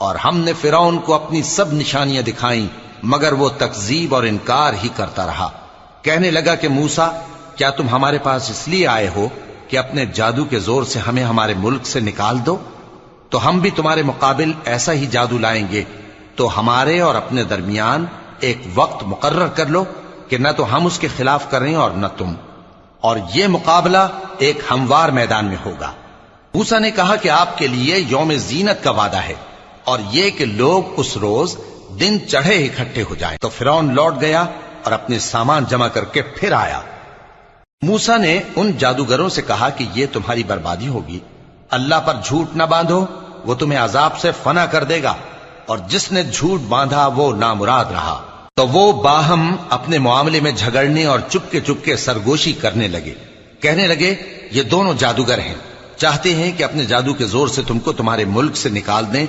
اور ہم نے فرعون کو اپنی سب نشانیاں دکھائیں مگر وہ تکذیب اور انکار ہی کرتا رہا۔ کہنے لگا کہ موسیٰ، کیا تم ہمارے پاس اس لیے آئے ہو کہ اپنے جادو کے زور سے ہمیں ہمارے ملک سے نکال دو؟ تو ہم بھی تمہارے مقابل ایسا ہی جادو لائیں گے، تو ہمارے اور اپنے درمیان ایک وقت مقرر کر لو کہ نہ تو ہم اس کے خلاف کریں اور نہ تم، اور یہ مقابلہ ایک ہموار میدان میں ہوگا۔ موسیٰ نے کہا کہ آپ کے لیے یوم زینت کا وعدہ ہے، اور یہ کہ لوگ اس روز دن چڑھے اکٹھے ہو جائیں۔ تو فرعون لوٹ گیا اور اپنے سامان جمع کر کے پھر آیا۔ موسیٰ نے ان جادوگروں سے کہا کہ یہ تمہاری بربادی ہوگی، اللہ پر جھوٹ نہ باندھو، وہ تمہیں عذاب سے فنا کر دے گا، اور جس نے جھوٹ باندھا وہ نامراد رہا۔ تو وہ باہم اپنے معاملے میں جھگڑنے اور چپکے سرگوشی کرنے لگے۔ کہنے لگے یہ دونوں جادوگر ہیں، چاہتے ہیں کہ اپنے جادو کے زور سے تم کو تمہارے ملک سے نکال دیں